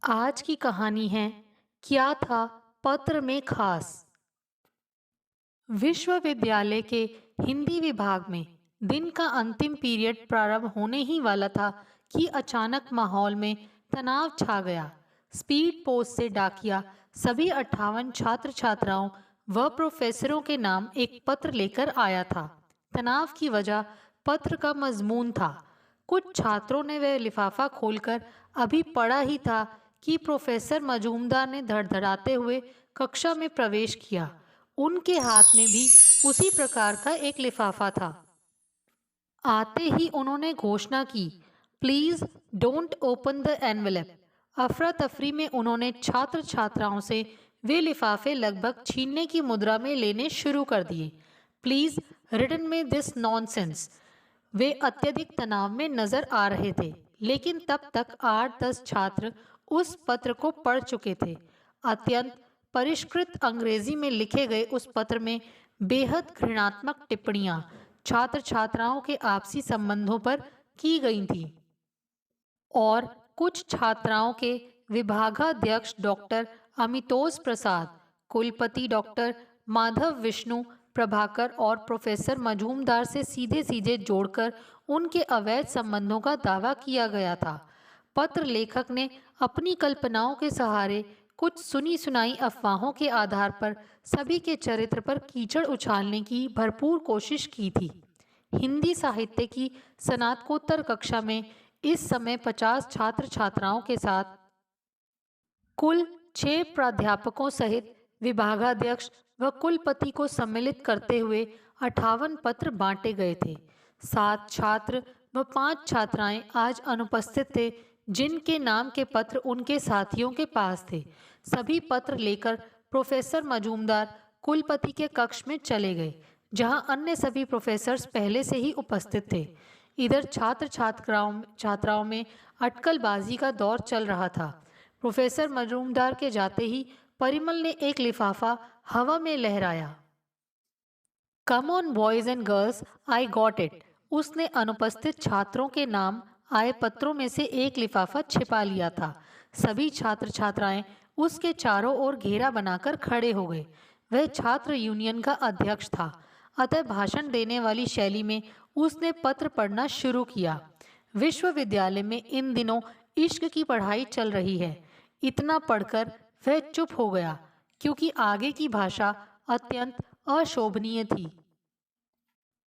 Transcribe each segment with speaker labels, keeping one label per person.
Speaker 1: आज की कहानी है क्या था पत्र में खास। विश्वविद्यालय के हिंदी विभाग में दिन का अंतिम पीरियड प्रारंभ होने ही वाला था कि अचानक माहौल में तनाव छा गया। स्पीड पोस्ट से डाकिया सभी 58 छात्र छात्राओं व प्रोफेसरों के नाम एक पत्र लेकर आया था। तनाव की वजह पत्र का मजमून था। कुछ छात्रों ने वह लिफाफा खोलकर अभी पढ़ा ही था कि प्रोफेसर मजूमदार ने धड़धड़ाते हुए कक्षा में प्रवेश किया। उनके हाथ में भी उसी प्रकार का एक लिफाफा था। आते ही उन्होंने घोषणा की, please don't open the envelope. अफरा तफरी में उन्होंने छात्र छात्राओं से वे लिफाफे लगभग छीनने की मुद्रा में लेने शुरू कर दिए। प्लीज रिटन में दिस नॉनसेंस। वे अत्यधिक तनाव में नजर आ रहे थे, लेकिन तब तक 8-10 छात्र उस पत्र को पढ़ चुके थे। अत्यंत परिष्कृत अंग्रेजी में लिखे गए उस पत्र में बेहद घृणात्मक टिप्पणियां छात्र छात्राओं के आपसी संबंधों पर की गई थीं और कुछ छात्राओं के विभागाध्यक्ष डॉक्टर अमितोष प्रसाद, कुलपति डॉक्टर माधव विष्णु प्रभाकर और प्रोफेसर मजूमदार से सीधे सीधे जोड़कर उनके अवैध संबंधों का दावा किया गया था। पत्र लेखक ने अपनी कल्पनाओं के सहारे कुछ सुनी सुनाई अफवाहों के आधार पर सभी के चरित्र पर कीचड़ उछालने की भरपूर कोशिश की थी। हिंदी साहित्य की स्नातकोत्तर कक्षा में इस समय 50 छात्र छात्राओं के साथ कुल 6 प्राध्यापकों सहित विभागाध्यक्ष व कुलपति को सम्मिलित करते हुए 58 पत्र बांटे गए थे। 7 छात्र व 5 छात्राएं आज अनुपस्थित थे, जिनके नाम के पत्र उनके साथियों के पास थे। सभी पत्र लेकर प्रोफेसर मजूमदार कुलपति के कक्ष में चले गए, जहां अन्य सभी प्रोफेसर्स पहले से ही उपस्थित थे। इधर छात्र छात्राओं में अटकलबाजी का दौर चल रहा था। प्रोफेसर मजूमदार के जाते ही परिमल ने एक लिफाफा हवा में लहराया। Come on boys and girls, I got it. उसने अनुपस्थित छात्रों के नाम आए पत्रों में से एक लिफाफा छिपा लिया था। सभी छात्र छात्राएं उसके चारों ओर घेरा बनाकर खड़े हो गए। वह छात्र यूनियन का अध्यक्ष था, अतः भाषण देने वाली शैली में उसने पत्र पढ़ना शुरू किया। विश्वविद्यालय में इन दिनों इश्क की पढ़ाई चल रही है। इतना पढ़कर वह चुप हो गया, क्योंकि आगे की भाषा अत्यंत अशोभनीय थी।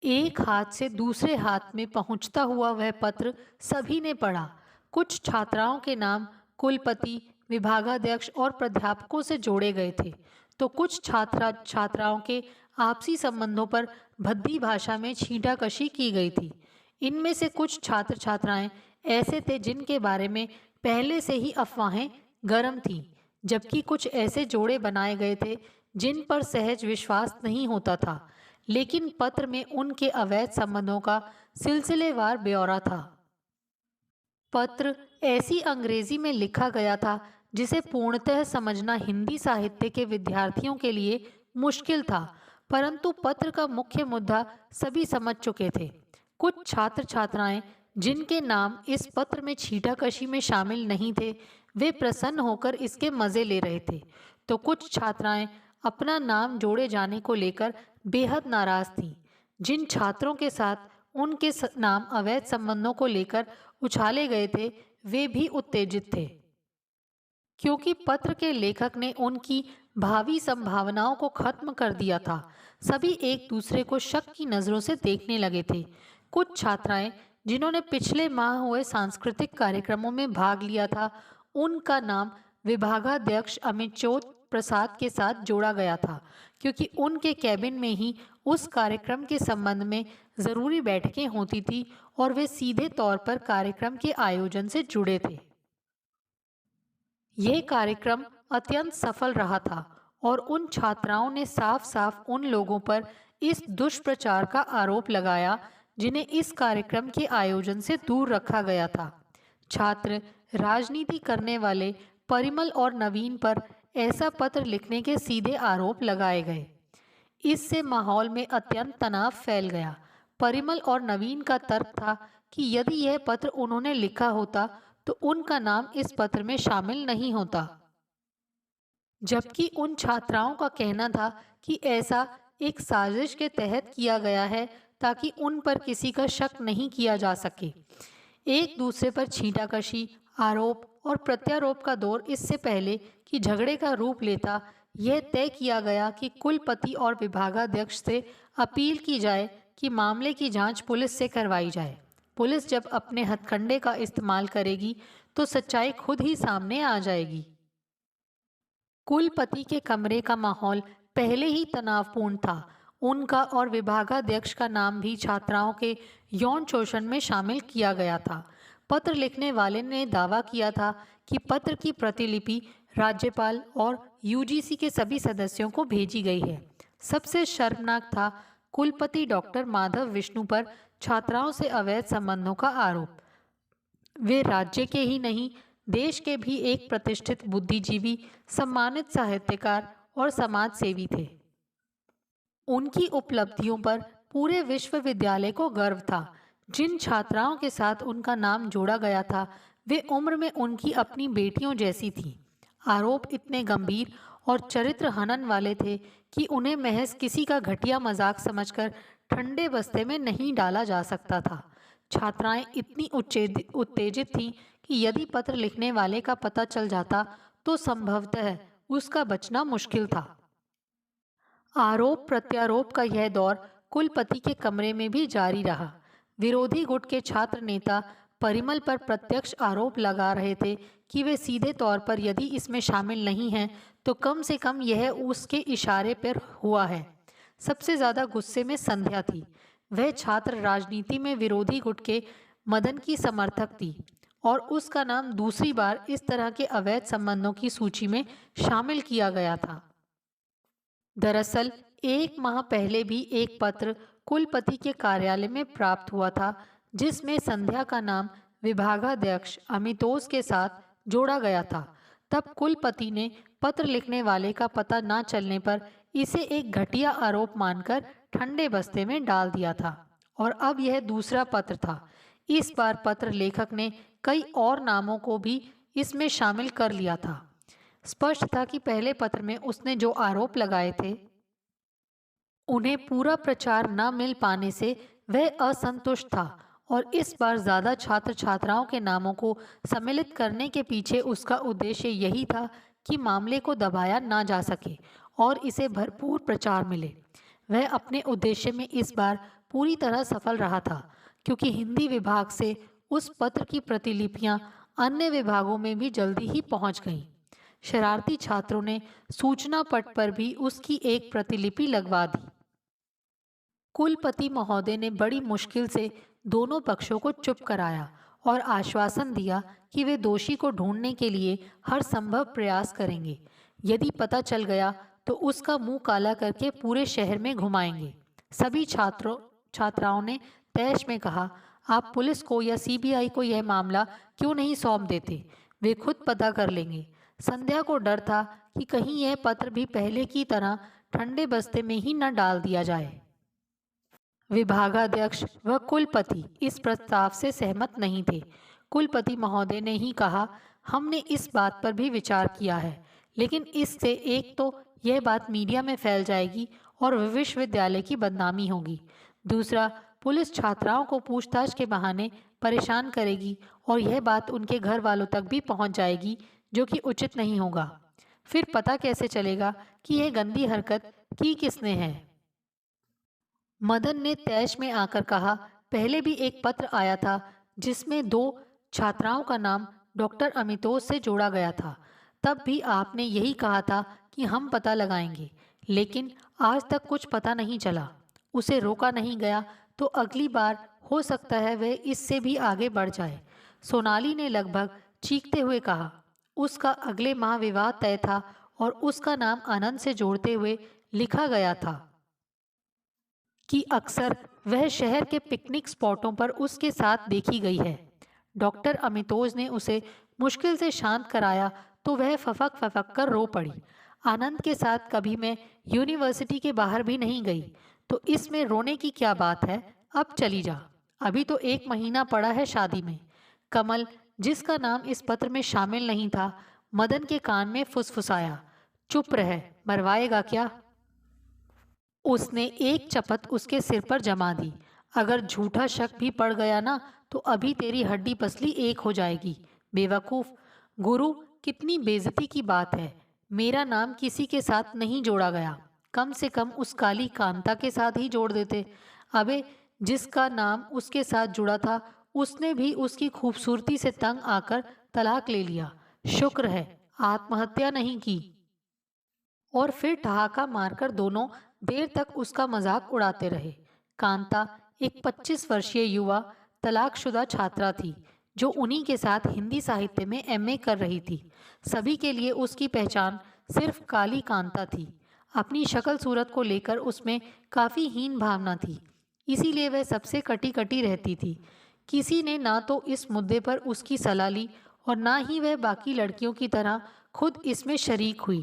Speaker 1: एक हाथ से दूसरे हाथ में पहुंचता हुआ वह पत्र सभी ने पढ़ा। कुछ छात्राओं के नाम कुलपति, विभागाध्यक्ष और प्राध्यापकों से जोड़े गए थे, तो कुछ छात्राओं के आपसी संबंधों पर भद्दी भाषा में छींटाकशी की गई थी। इनमें से कुछ छात्र छात्राएं ऐसे थे जिनके बारे में पहले से ही अफवाहें गर्म थीं, जबकि कुछ ऐसे जोड़े बनाए गए थे जिन पर सहज विश्वास नहीं होता था, लेकिन पत्र में उनके अवैध संबंधों का सिलसिलेवार ब्यौरा था। पत्र ऐसी अंग्रेजी में लिखा गया था जिसे पूर्णतः समझना हिंदी साहित्य के विद्यार्थियों के लिए मुश्किल था, परंतु पत्र का मुख्य मुद्दा सभी समझ चुके थे। कुछ छात्र छात्राएं जिनके नाम इस पत्र में छींटाकशी में शामिल नहीं थे, वे प्रसन्न होकर इसके मजे ले रहे थे, तो कुछ छात्राएं अपना नाम जोड़े जाने को लेकर बेहद नाराज थीं। जिन छात्रों के साथ उनके नाम अवैध संबंधों को लेकर उछाले गए थे, वे भी उत्तेजित थे, क्योंकि पत्र के लेखक ने उनकी भावी संभावनाओं को खत्म कर दिया था। सभी एक दूसरे को शक की नज़रों से देखने लगे थे। कुछ छात्राएं जिन्होंने पिछले माह हुए सांस्कृतिक कार्यक्रमों में भाग लिया था, उनका नाम विभागाध्यक्ष अमितचोद प्रसाद के साथ जोड़ा गया था, क्योंकि उनके कैबिन में ही उस कार्यक्रम के संबंध में ज़रूरी बैठकें होती थी और वे सीधे तौर पर कार्यक्रम के आयोजन से जुड़े थे। यह कार्यक्रम अत्यंत सफल रहा था और उन छात्राओं ने साफ साफ उन लोगों पर इस दुष्प्रचार का आरोप लगाया जिन्हें इस कार्यक्रम के आयोजन से दूर रखा गया था। छात्र राजनीति करने वाले परिमल और नवीन पर ऐसा पत्र लिखने के सीधे आरोप लगाए गए। इससे माहौल में अत्यंत तनाव फैल गया। परिमल और नवीन का तर्क था कि यदि यह पत्र उन्होंने लिखा होता तो उनका नाम इस पत्र में शामिल नहीं होता। जबकि उन छात्राओं का कहना था कि ऐसा एक साजिश के तहत किया गया है ताकि उन पर किसी का शक नहीं किया जा सके। एक दूसरे पर छींटाकशी, आरोप और प्रत्यारोप का दौर इससे पहले कि झगड़े का रूप लेता, यह तय किया गया कि कुलपति और विभागाध्यक्ष से अपील की जाए कि मामले की जांच पुलिस से करवाई जाए। पुलिस जब अपने हथकंडे का इस्तेमाल करेगी तो सच्चाई खुद ही सामने आ जाएगी। कुलपति के कमरे का माहौल पहले ही तनावपूर्ण था। उनका और विभागाध्यक्ष का नाम भी छात्राओं के यौन शोषण में शामिल किया गया था। पत्र लिखने वाले ने दावा किया था कि पत्र की प्रतिलिपि राज्यपाल और यूजीसी के सभी सदस्यों को भेजी गई है। सबसे शर्मनाक था कुलपति डॉक्टर माधव विष्णु पर छात्राओं से अवैध संबंधों का आरोप। वे राज्य के ही नहीं, देश के भी एक प्रतिष्ठित बुद्धिजीवी, सम्मानित साहित्यकार और समाज सेवी थे। उनकी उपलब्धियों पर पूरे विश्वविद्यालय को गर्व था। जिन छात्राओं के साथ उनका नाम जोड़ा गया था, वे उम्र में उनकी अपनी बेटियों जैसी थीं। आरोप इतने गंभीर और चरित्र हनन वाले थे कि उन्हें महज किसी का घटिया मजाक समझकर ठंडे बस्ते में नहीं डाला जा सकता था। छात्राएं इतनी उत्तेजित थीं कि यदि पत्र लिखने वाले का पता चल जाता तो संभवतः उसका बचना मुश्किल था। आरोप प्रत्यारोप का यह दौर कुलपति के कमरे में भी जारी रहा। विरोधी गुट के छात्र नेता परिमल पर प्रत्यक्ष आरोप लगा रहे थे कि वे सीधे तौर पर यदि इसमें शामिल नहीं हैं तो कम से कम यह उसके इशारे पर हुआ है। सबसे ज़्यादा गुस्से में संध्या थी। वह छात्र राजनीति में विरोधी गुट के मदन की समर्थक थी और उसका नाम दूसरी बार इस तरह के अवैध संबंधों की सूची में शामिल किया गया था। दरअसल 1 माह पहले भी एक पत्र कुलपति के कार्यालय में प्राप्त हुआ था जिसमें संध्या का नाम विभागाध्यक्ष अमितोष के साथ जोड़ा गया था। तब कुलपति ने पत्र लिखने वाले का पता न चलने पर इसे एक घटिया आरोप मानकर ठंडे बस्ते में डाल दिया था और अब यह दूसरा पत्र था। इस बार पत्र लेखक ने कई और नामों को भी इसमें शामिल कर लिया था। स्पष्ट था कि पहले पत्र में उसने जो आरोप लगाए थे उन्हें पूरा प्रचार न मिल पाने से वह असंतुष्ट था और इस बार ज़्यादा छात्र छात्राओं के नामों को सम्मिलित करने के पीछे उसका उद्देश्य यही था कि मामले को दबाया ना जा सके और इसे भरपूर प्रचार मिले। वह अपने उद्देश्य में इस बार पूरी तरह सफल रहा था क्योंकि हिंदी विभाग से उस पत्र की प्रतिलिपियां अन्य विभागों में भी जल्दी ही पहुंच गईं। शरारती छात्रों ने सूचना पट पर भी उसकी एक प्रतिलिपि लगवा दी। कुलपति महोदय ने बड़ी मुश्किल से दोनों पक्षों को चुप कराया और आश्वासन दिया कि वे दोषी को ढूंढने के लिए हर संभव प्रयास करेंगे। यदि पता चल गया तो उसका मुंह काला करके पूरे शहर में घुमाएंगे। सभी छात्राओं ने तैश में कहा, आप पुलिस को या सीबीआई को यह मामला क्यों नहीं सौंप देते, वे खुद पता कर लेंगे। संध्या को डर था कि कहीं यह पत्र भी पहले की तरह ठंडे बस्ते में ही न डाल दिया जाए। विभागाध्यक्ष व कुलपति इस प्रस्ताव से सहमत नहीं थे। कुलपति महोदय ने ही कहा, हमने इस बात पर भी विचार किया है, लेकिन इससे एक तो यह बात मीडिया में फैल जाएगी और विश्वविद्यालय की बदनामी होगी। दूसरा, पुलिस छात्राओं को पूछताछ के बहाने परेशान करेगी और यह बात उनके घर वालों तक भी पहुंच जाएगी, जो कि उचित नहीं होगा। फिर पता कैसे चलेगा कि यह गंदी हरकत की किसने है। मदन ने तैश में आकर कहा, पहले भी एक पत्र आया था जिसमें 2 छात्राओं का नाम डॉक्टर अमितोष से जोड़ा गया था। तब भी आपने यही कहा था कि हम पता लगाएंगे, लेकिन आज तक कुछ पता नहीं चला। उसे रोका नहीं गया तो अगली बार हो सकता है वह इससे भी आगे बढ़ जाए। सोनाली ने लगभग चीखते हुए कहा। उसका अगले माह विवाह तय था और उसका नाम आनंद से जोड़ते हुए लिखा गया था कि अक्सर वह शहर के पिकनिक स्पॉटों पर उसके साथ देखी गई है। डॉक्टर अमितोष ने उसे मुश्किल से शांत कराया तो वह फफक फफक कर रो पड़ी। आनंद के साथ कभी मैं यूनिवर्सिटी के बाहर भी नहीं गई, तो इसमें रोने की क्या बात है। अब चली जा, अभी तो 1 महीना पड़ा है शादी में। कमल जिसका नाम इस पत्र में शामिल नहीं था, मदन के कान में फुसफुसाया, चुप रह, मरवाएगा क्या? उसने एक चपत उसके सिर पर जमा दी। अगर झूठा शक भी पड़ गया ना, तो अभी तेरी हड्डी पसली एक हो जाएगी। बेवकूफ! गुरु, कितनी बेइज्जती की बात है। मेरा नाम किसी के साथ नहीं जोड़ा गया। कम से कम उस काली कांता के साथ ही जोड़ देते। अबे, जिसका नाम उसके साथ जुड़ा था, उसने भी उसकी खूबसूरती से तंग आकर तलाक ले लिया। शुक्र है आत्महत्या नहीं की। और फिर ठहाका मारकर दोनों देर तक उसका मजाक उड़ाते रहे। कांता एक 25 वर्षीय युवा तलाकशुदा छात्रा थी, जो उन्हीं के साथ हिंदी साहित्य में एमए कर रही थी। सभी के लिए उसकी पहचान सिर्फ काली कांता थी। अपनी शक्ल सूरत को लेकर उसमें काफ़ी हीन भावना थी, इसीलिए वह सबसे कटी कटी रहती थी। किसी ने ना तो इस मुद्दे पर उसकी सलाह ली और ना ही वह बाकी लड़कियों की तरह खुद इसमें शरीक हुई।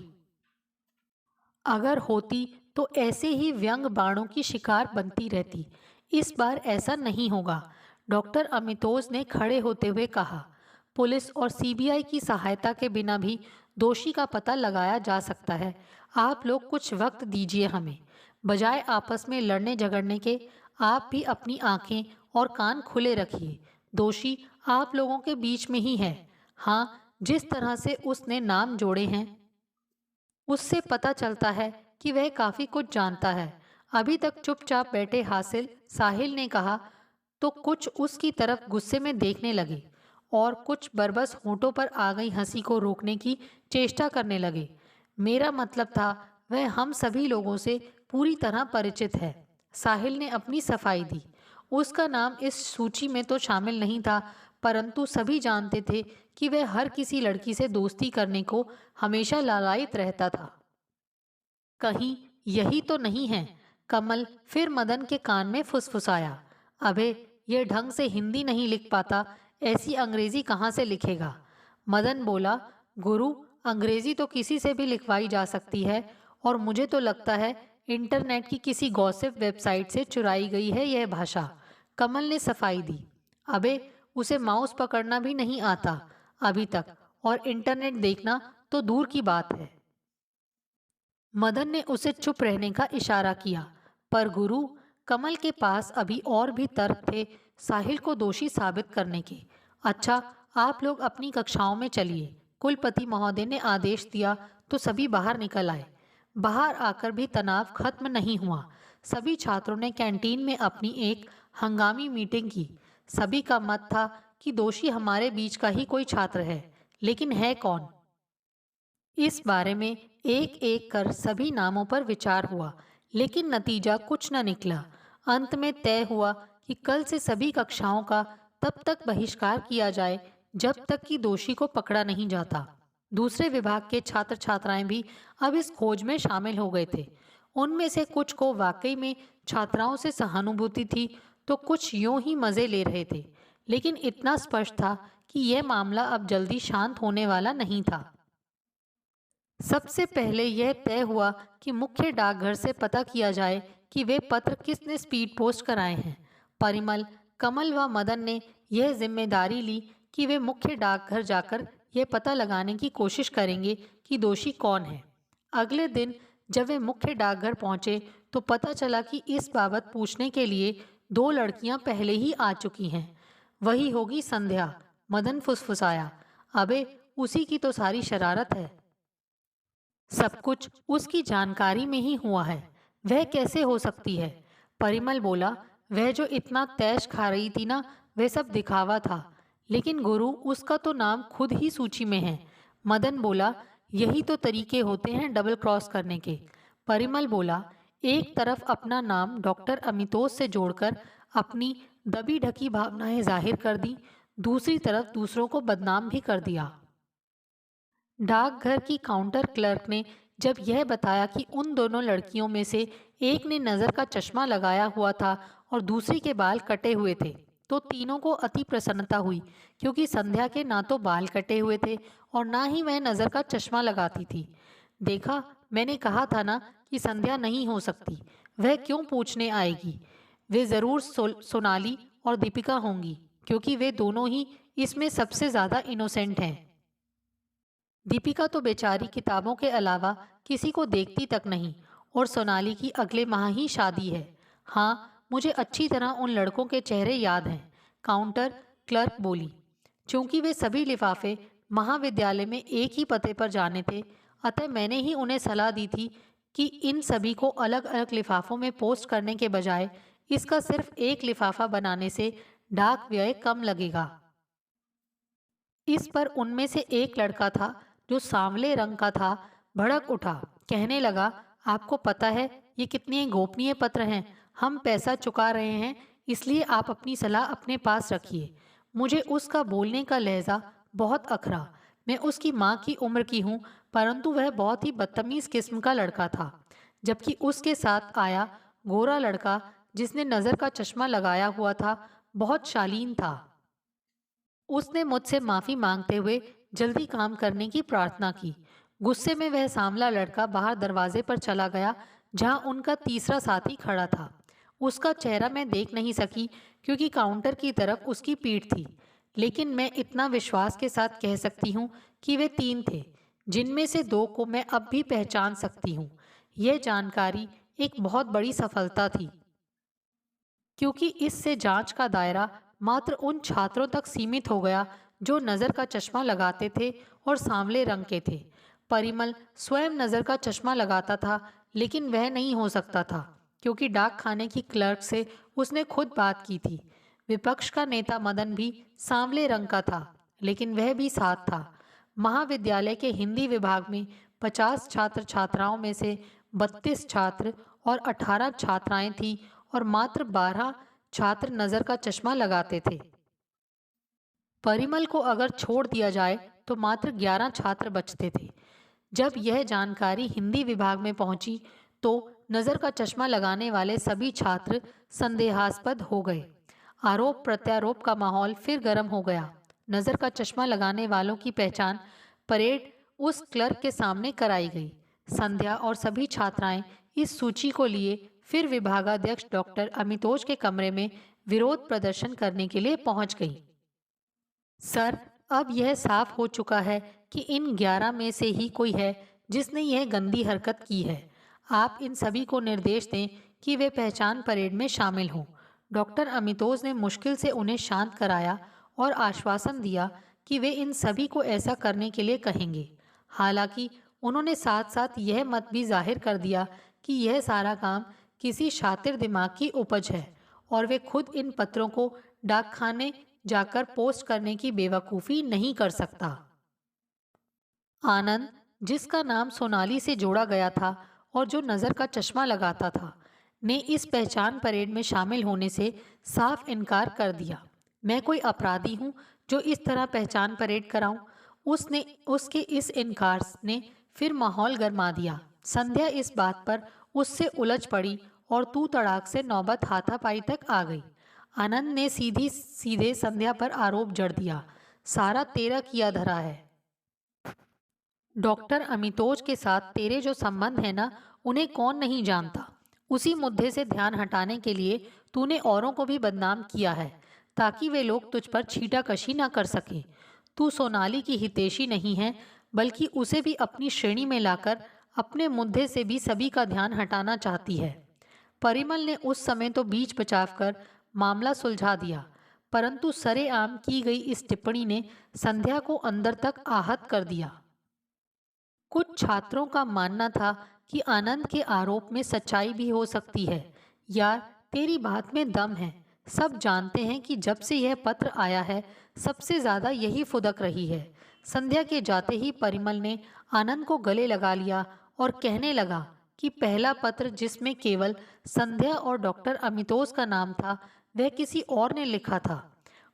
Speaker 1: अगर होती तो ऐसे ही व्यंग बाणों की शिकार बनती रहती। इस बार ऐसा नहीं होगा, डॉक्टर अमितोज ने खड़े होते हुए कहा। पुलिस और सीबीआई की सहायता के बिना भी दोषी का पता लगाया जा सकता है। आप लोग कुछ वक्त दीजिए हमें। बजाय आपस में लड़ने झगड़ने के, आप भी अपनी आंखें और कान खुले रखिए। दोषी आप लोगों के बीच में ही है। हाँ, जिस तरह से उसने नाम जोड़े हैं, उससे पता चलता है कि वह काफी कुछ जानता है। अभी तक चुपचाप बैठे हासिल साहिल ने कहा तो कुछ उसकी तरफ गुस्से में देखने लगे और कुछ बरबस होठों पर आ गई हंसी को रोकने की चेष्टा करने लगे। मेरा मतलब था, वह हम सभी लोगों से पूरी तरह परिचित है। साहिल ने अपनी सफाई दी। उसका नाम इस सूची में तो शामिल नहीं था, परंतु सभी जानते थे कि वह हर किसी लड़की से दोस्ती करने को हमेशा लालायित रहता था। कहीं यही तो नहीं है? कमल फिर मदन के कान में फुसफुसाया। अबे, ये ढंग से हिंदी नहीं लिख पाता, ऐसी अंग्रेजी कहाँ से लिखेगा? मदन बोला, गुरु, अंग्रेजी तो किसी से भी लिखवाई जा सकती है, और मुझे तो लगता है इंटरनेट की किसी गॉसिप वेबसाइट से चुराई गई है यह भाषा। कमल ने सफाई दी। अबे, उसे माउस पकड़ना भी नहीं आता अभी तक, और इंटरनेट देखना तो दूर की बात है। मदन ने उसे चुप रहने का इशारा किया। पर गुरु, कमल के पास अभी और भी तर्क थे साहिल को दोषी साबित करने के। अच्छा, आप लोग अपनी कक्षाओं में चलिए। कुलपति महोदय ने आदेश दिया तो सभी बाहर निकल आए। बाहर आकर भी तनाव खत्म नहीं हुआ। सभी छात्रों ने कैंटीन में अपनी एक हंगामी मीटिंग की। सभी का मत था कि दोषी हमारे बीच का ही कोई छात्र है, लेकिन है कौन? इस बारे में एक एक कर सभी नामों पर विचार हुआ, लेकिन नतीजा कुछ न निकला। अंत में तय हुआ कि कल से सभी कक्षाओं का तब तक बहिष्कार किया जाए जब तक कि दोषी को पकड़ा नहीं जाता। दूसरे विभाग के छात्र छात्राएं भी अब इस खोज में शामिल हो गए थे। उनमें से कुछ को वाकई में छात्राओं से सहानुभूति थी, तो कुछ यूं ही मजे ले रहे थे। लेकिन इतना स्पष्ट था कि यह मामला अब जल्दी शांत होने वाला नहीं था। सबसे पहले यह तय हुआ कि मुख्य डाकघर से पता किया जाए कि वे पत्र किसने स्पीड पोस्ट कराए हैं। परिमल, कमल व मदन ने यह जिम्मेदारी ली कि वे मुख्य डाकघर जाकर यह पता लगाने की कोशिश करेंगे कि दोषी कौन है। अगले दिन जब वे मुख्य डाकघर पहुंचे तो पता चला कि इस बाबत पूछने के लिए दो लड़कियां पहले ही आ चुकी हैं। वही होगी संध्या। मदन फुसफुसाया। अबे, उसी की तो सारी शरारत है। सब कुछ उसकी जानकारी में ही हुआ है। वह कैसे हो सकती है? परिमल बोला, वह जो इतना तैश खा रही थी ना, वह सब दिखावा था। लेकिन गुरु, उसका तो नाम खुद ही सूची में है। मदन बोला, यही तो तरीके होते हैं डबल क्रॉस करने के। परिमल बोला, एक तरफ अपना नाम डॉक्टर अमितोज से जोड़कर अपनी दबी ढकी भावनाएं जाहिर कर दी, दूसरी तरफ दूसरों को बदनाम भी कर दिया। डाकघर की काउंटर क्लर्क ने जब यह बताया कि उन दोनों लड़कियों में से एक ने नज़र का चश्मा लगाया हुआ था और दूसरी के बाल कटे हुए थे, तो तीनों को अति प्रसन्नता हुई, क्योंकि संध्या के ना तो बाल कटे हुए थे और ना ही वह नज़र का चश्मा लगाती थी। देखा, मैंने कहा था ना कि संध्या नहीं हो सकती। वह क्यों पूछने आएगी? वे ज़रूर सोनाली और दीपिका होंगी, क्योंकि वे दोनों ही इसमें सबसे ज़्यादा इनोसेंट हैं। दीपिका तो बेचारी किताबों के अलावा किसी को देखती तक नहीं, और सोनाली की अगले माह ही शादी है। हाँ, मुझे अच्छी तरह उन लड़कों के चेहरे याद हैं, काउंटर क्लर्क बोली। चूंकि वे सभी लिफाफे महाविद्यालय में एक ही पते पर जाने थे, अतः मैंने ही उन्हें सलाह दी थी कि इन सभी को अलग अलग लिफाफों में पोस्ट करने के बजाय इसका सिर्फ एक लिफाफा बनाने से डाक व्यय कम लगेगा। इस पर उनमें से एक लड़का था जो सांवले रंग का था, भड़क उठा, कहने लगा, आपको पता है ये कितने गोपनीय पत्र हैं। हम पैसा चुका रहे हैं, इसलिए आप अपनी सलाह अपने पास रखिए। मुझे उसका बोलने का लहजा बहुत अखरा। मैं उसकी माँ की उम्र की हूँ, परंतु वह बहुत ही बदतमीज किस्म का लड़का था। जबकि उसके साथ आया गोरा लड़का जिसने नज़र का चश्मा लगाया हुआ था, बहुत शालीन था। उसने मुझसे माफ़ी मांगते हुए जल्दी काम करने की प्रार्थना की। गुस्से में वह सांवला लड़का बाहर दरवाजे पर चला गया, जहां उनका तीसरा साथी खड़ा था। उसका चेहरा मैं देख नहीं सकी क्योंकि काउंटर की तरफ उसकी पीठ थी, लेकिन मैं इतना विश्वास के साथ कह सकती हूँ कि वे तीन थे, जिनमें से दो को मैं अब भी पहचान सकती हूँ। यह जानकारी एक बहुत बड़ी सफलता थी, क्योंकि इससे जांच का दायरा मात्र उन छात्रों तक सीमित हो गया जो नज़र का चश्मा लगाते थे और सांवले रंग के थे। परिमल स्वयं नज़र का चश्मा लगाता था, लेकिन वह नहीं हो सकता था क्योंकि डाक खाने की क्लर्क से उसने खुद बात की थी। विपक्ष का नेता मदन भी सांवले रंग का था, लेकिन वह भी साथ था। महाविद्यालय के हिंदी विभाग में 50 छात्र छात्राओं में से 32 छात्र और 18 छात्राएं थीं, और मात्र 12 छात्र नज़र का चश्मा लगाते थे। परिमल को अगर छोड़ दिया जाए तो मात्र 11 छात्र बचते थे। जब यह जानकारी हिंदी विभाग में पहुंची तो नज़र का चश्मा लगाने वाले सभी छात्र संदेहास्पद हो गए। आरोप प्रत्यारोप का माहौल फिर गर्म हो गया। नज़र का चश्मा लगाने वालों की पहचान परेड उस क्लर्क के सामने कराई गई। संध्या और सभी छात्राएं इस सूची को लिए फिर विभागाध्यक्ष डॉक्टर अमितोज के कमरे में विरोध प्रदर्शन करने के लिए पहुंच गई। सर, अब यह साफ हो चुका है कि इन 11 में से ही कोई है जिसने यह गंदी हरकत की है। आप इन सभी को निर्देश दें कि वे पहचान परेड में शामिल हों। डॉक्टर अमितोज ने मुश्किल से उन्हें शांत कराया और आश्वासन दिया कि वे इन सभी को ऐसा करने के लिए कहेंगे। हालांकि उन्होंने साथ साथ यह मत भी जाहिर कर दिया कि यह सारा काम किसी शातिर दिमाग की उपज है और वे खुद इन पत्रों को डाकखाने जाकर पोस्ट करने की बेवकूफ़ी नहीं कर सकता। आनंद, जिसका नाम सोनाली से जोड़ा गया था और जो नज़र का चश्मा लगाता था, ने इस पहचान परेड में शामिल होने से साफ इनकार कर दिया। मैं कोई अपराधी हूँ जो इस तरह पहचान परेड कराऊं? उसके इस इनकार ने फिर माहौल गरमा दिया। संध्या इस बात पर उससे उलझ पड़ी और तू तड़ाक से नौबत हाथापाई तक आ गई। आनंद ने सीधी सीधे संध्या पर आरोप जड़ दिया, सारा तेरा किया धरा है। डॉक्टर अमितोज के साथ तेरे जो संबंध है ना, उन्हें कौन नहीं जानता। उसी मुद्दे से ध्यान हटाने के लिए तूने औरों को भी बदनाम किया है ताकि वे लोग तुझ पर छीटाकशी ना कर सकें। तू सोनाली की हितैषी नहीं है, बल्कि उसे भी अपनी श्रेणी में लाकर अपने मुद्दे से भी सभी का ध्यान हटाना चाहती है। परिमल ने उस समय तो बीच बचाव कर मामला सुलझा दिया, परंतु सरेआम की गई इस टिप्पणी ने संध्या को अंदर तक आहत कर दिया। कुछ छात्रों का मानना था कि आनंद के आरोप में सच्चाई भी हो सकती है। यार, तेरी बात में दम है। सब जानते हैं कि जब से यह पत्र आया है, सबसे ज़्यादा यही फुदक रही है। संध्या के जाते ही परिमल ने आनंद को गले लगा लिया और कहने लगा कि पहला पत्र जिसमें केवल संध्या और डॉक्टर अमितोज का नाम था, वह किसी और ने लिखा था।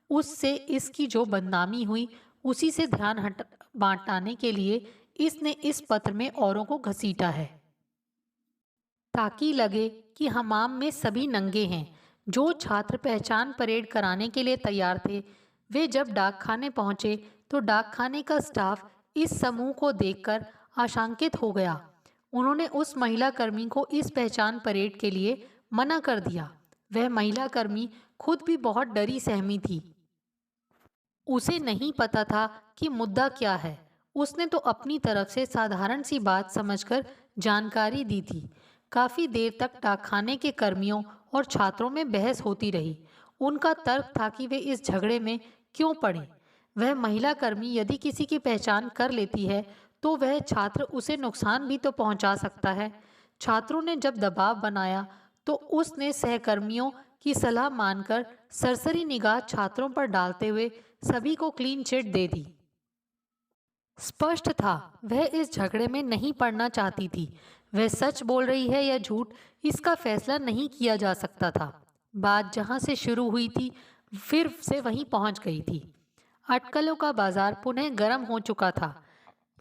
Speaker 1: उससे इसकी जो बदनामी हुई, उसी से ध्यान बांटाने के लिए इसने इस पत्र में औरों को घसीटा है, ताकि लगे कि हमाम में सभी नंगे हैं। जो छात्र पहचान परेड कराने के लिए तैयार थे, वे जब डाकखाने पहुंचे तो डाकखाने का स्टाफ इस समूह को देखकर आशंकित हो गया। उन्होंने उस महिला कर्मी को इस पहचान परेड के लिए मना कर दिया। वह महिला कर्मी खुद भी बहुत डरी सहमी थी। उसे नहीं पता था कि मुद्दा क्या है। उसने तो अपनी तरफ से साधारण सी बात समझकर जानकारी दी थी। काफी देर तक डाकखाने के कर्मियों और छात्रों में बहस होती रही। उनका तर्क था कि वे इस झगड़े में क्यों पड़े। वह महिला कर्मी यदि किसी की पहचान कर लेती है तो वह छात्र उसे नुकसान भी तो पहुंचा सकता है। छात्रों ने जब दबाव बनाया तो उसने सहकर्मियों की सलाह मानकर सरसरी निगाह छात्रों पर डालते हुए सभी को क्लीन चिट दे दी। स्पष्ट था वह इस झगड़े में नहीं पड़ना चाहती थी। वह सच बोल रही है या झूठ, इसका फैसला नहीं किया जा सकता था। बात जहां से शुरू हुई थी फिर से वहीं पहुंच गई थी। अटकलों का बाजार पुनः गर्म हो चुका था।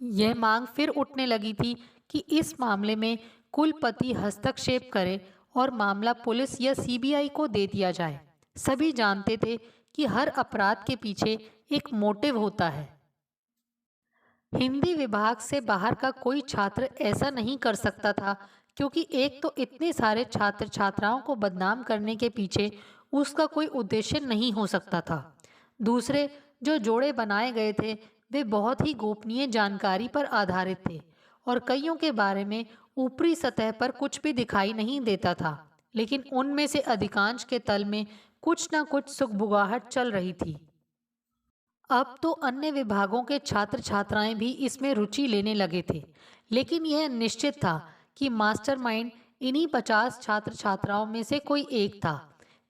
Speaker 1: यह मांग फिर उठने लगी थी कि इस मामले में कुलपति हस्तक्षेप करे और मामला पुलिस या सीबीआई को दे दिया जाए। सभी जानते थे कि हर अपराध के पीछे एक मोटिव होता है। हिंदी विभाग से बाहर का कोई छात्र ऐसा नहीं कर सकता था, क्योंकि एक तो इतने सारे छात्र छात्राओं को बदनाम करने के पीछे उसका कोई उद्देश्य नहीं हो सकता था। दूसरे, जो जोड़े बनाए गए थे वे बहुत ही गोपनीय जानकारी पर आधारित थे और कईयों के बारे में ऊपरी सतह पर कुछ भी दिखाई नहीं देता था, लेकिन उनमें से अधिकांश के तल में कुछ न कुछ सुगबुगाहट चल रही थी। अब तो अन्य विभागों के छात्र छात्राएं भी इसमें रुचि लेने लगे थे, लेकिन यह निश्चित था कि मास्टरमाइंड इन्हीं 50 छात्र छात्राओं में से कोई एक था।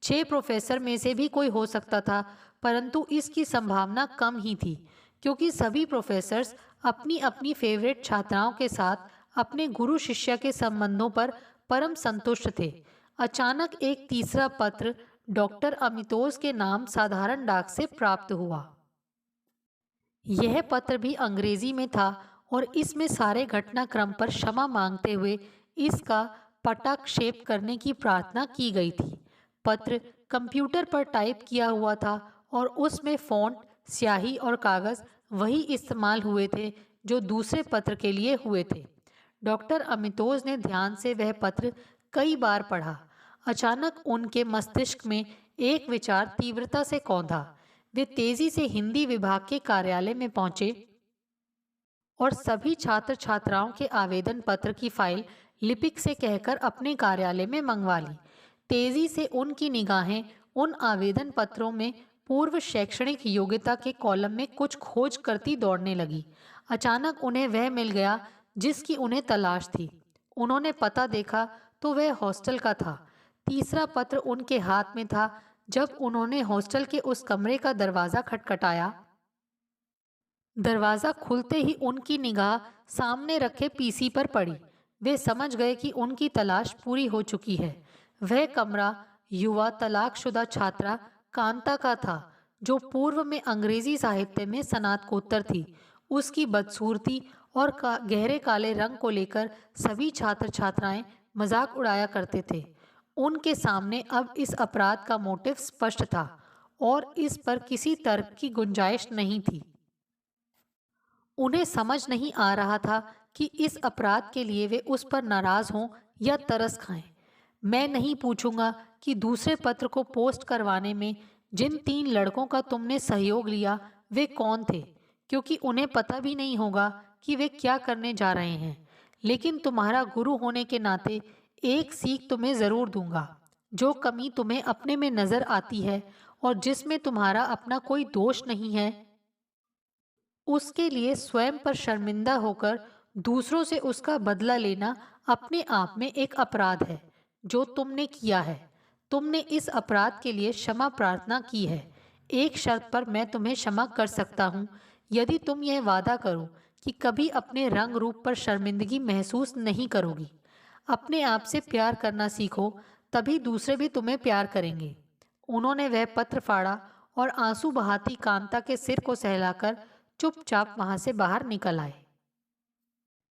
Speaker 1: 6 प्रोफेसर में से भी कोई हो सकता था, परंतु इसकी संभावना कम ही थी, क्योंकि सभी प्रोफेसर्स अपनी अपनी फेवरेट छात्राओं के साथ अपने गुरु शिष्य के संबंधों पर परम संतुष्ट थे। अचानक एक तीसरा पत्र डॉक्टर अमितोज के नाम साधारण डाक से प्राप्त हुआ। यह पत्र भी अंग्रेजी में था और इसमें सारे घटनाक्रम पर क्षमा मांगते हुए इसका पटाक्षेप करने की प्रार्थना की गई थी। पत्र कंप्यूटर पर टाइप किया हुआ था और उसमें फ़ॉन्ट, स्याही और कागज़ वही इस्तेमाल हुए थे जो दूसरे पत्र के लिए हुए थे। डॉक्टर अमितोज ने ध्यान से वह पत्र कई बार पढ़ा। अचानक उनके मस्तिष्क में एक विचार तीव्रता से कौंधा। वे तेजी से हिंदी विभाग के कार्यालय में पहुंचे और सभी छात्र छात्राओं के आवेदन पत्र की फाइल लिपिक से कहकर अपने कार्यालय में मंगवा ली। तेजी से उनकी निगाहें उन आवेदन पत्रों में पूर्व शैक्षणिक योग्यता के कॉलम में कुछ खोज करती दौड़ने लगी। अचानक उन्हें वह मिल गया जिसकी उन्हें तलाश थी। उन्होंने पता देखा तो वह हॉस्टल का था। तीसरा पत्र उनके हाथ में था जब उन्होंने हॉस्टल के उस कमरे का दरवाजा खटखटाया। दरवाजा खुलते ही उनकी निगाह सामने रखे पीसी पर पड़ी। वे समझ गए कि उनकी तलाश पूरी हो चुकी है। वह कमरा युवा तलाकशुदा छात्रा कांता का था, जो पूर्व में अंग्रेजी साहित्य में स्नातकोत्तर थी। उसकी बदसूरती और गहरे काले रंग को लेकर सभी छात्र छात्राएं मजाक उड़ाया करते थे। उनके सामने अब इस अपराध का मोटिव स्पष्ट था और इस पर किसी तर्क की गुंजाइश नहीं थी। उन्हें समझ नहीं आ रहा था कि इस अपराध के लिए वे उस पर नाराज हों या तरस खाएं। मैं नहीं पूछूंगा कि दूसरे पत्र को पोस्ट करवाने में जिन 3 लड़कों का तुमने सहयोग लिया वे कौन थे, क्योंकि उन्हें पता भी नहीं होगा कि वे क्या करने जा रहे हैं। लेकिन तुम्हारा गुरु होने के नाते एक सीख तुम्हें ज़रूर दूंगा। जो कमी तुम्हें अपने में नज़र आती है और जिसमें तुम्हारा अपना कोई दोष नहीं है, उसके लिए स्वयं पर शर्मिंदा होकर दूसरों से उसका बदला लेना अपने आप में एक अपराध है। जो तुमने किया है, तुमने इस अपराध के लिए क्षमा प्रार्थना की है। एक शर्त पर मैं तुम्हें क्षमा कर सकता हूँ, यदि तुम यह वादा करो कि कभी अपने रंग रूप पर शर्मिंदगी महसूस नहीं करोगी। अपने आप से प्यार करना सीखो, तभी दूसरे भी तुम्हें प्यार करेंगे। उन्होंने वह पत्र फाड़ा और आंसू बहाती कांता के सिर को सहलाकर चुपचाप वहां से बाहर निकल आए।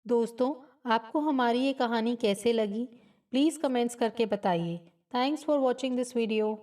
Speaker 1: दोस्तों, आपको हमारी ये कहानी कैसे लगी? प्लीज़ कमेंट्स करके बताइए। Thanks for watching this video.